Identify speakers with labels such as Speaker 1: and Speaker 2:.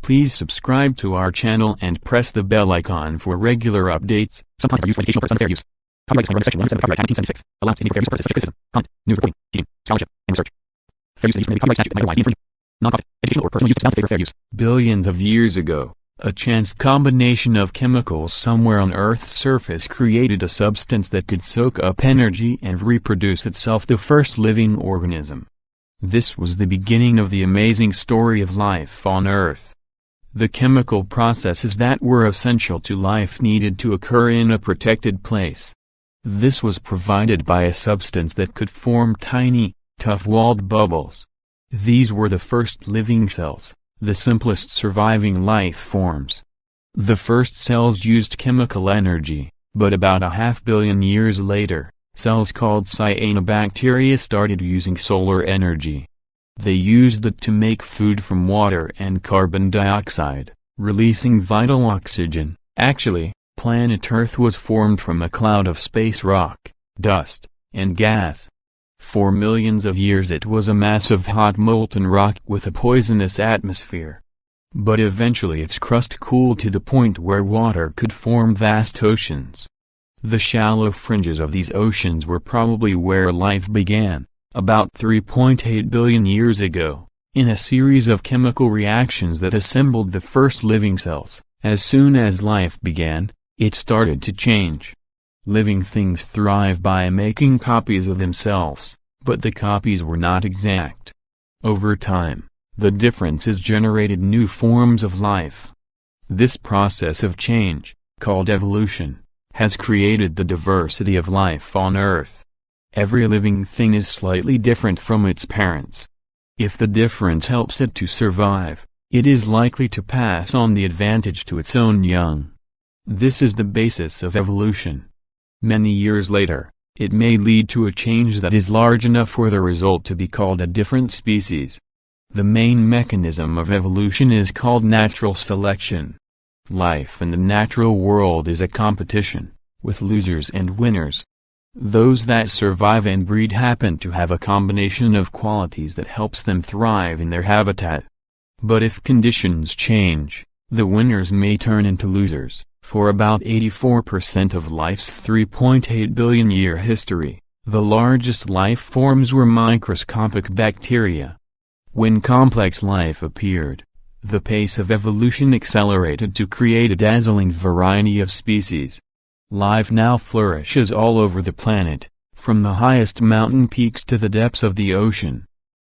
Speaker 1: Please subscribe to our channel and press the bell icon for regular updates. Some content are used for educational purposes and fair use. Copyright disclaimer under Section 107 of Copyright Act 1976. Allows any fair use of purposes such as criticism, comment, news reporting, teaching, scholarship, and research. Fair use of the use of copyright statute might otherwise be infringing. Non-profit, educational, or personal use of sounds in favor of fair use. Billions of years ago, a chance combination of chemicals somewhere on Earth's surface created a substance that could soak up energy and reproduce itself, the first living organism. This was the beginning of the amazing story of life on Earth. The chemical processes that were essential to life needed to occur in a protected place. This was provided by a substance that could form tiny, tough-walled bubbles. These were the first living cells, the simplest surviving life forms. The first cells used chemical energy, but about 500 million years later, cells called cyanobacteria started using solar energy. They used it to make food from water and carbon dioxide, releasing vital oxygen. Actually, planet Earth was formed from a cloud of space rock, dust, and gas. For millions of years it was a mass of hot molten rock with a poisonous atmosphere. But eventually its crust cooled to the point where water could form vast oceans. The shallow fringes of these oceans were probably where life began, about 3.8 billion years ago, in a series of chemical reactions that assembled the first living cells. As soon as life began, it started to change. Living things thrive by making copies of themselves, but the copies were not exact. Over time, the differences generated new forms of life. This process of change, called evolution, has created the diversity of life on Earth. Every living thing is slightly different from its parents. If the difference helps it to survive, it is likely to pass on the advantage to its own young. This is the basis of evolution. Many years later, it may lead to a change that is large enough for the result to be called a different species. The main mechanism of evolution is called natural selection. Life in the natural world is a competition, with losers and winners. Those that survive and breed happen to have a combination of qualities that helps them thrive in their habitat. But if conditions change, the winners may turn into losers. For about 84% of life's 3.8 billion year history, the largest life forms were microscopic bacteria. When complex life appeared, the pace of evolution accelerated to create a dazzling variety of species. Life now flourishes all over the planet, from the highest mountain peaks to the depths of the ocean.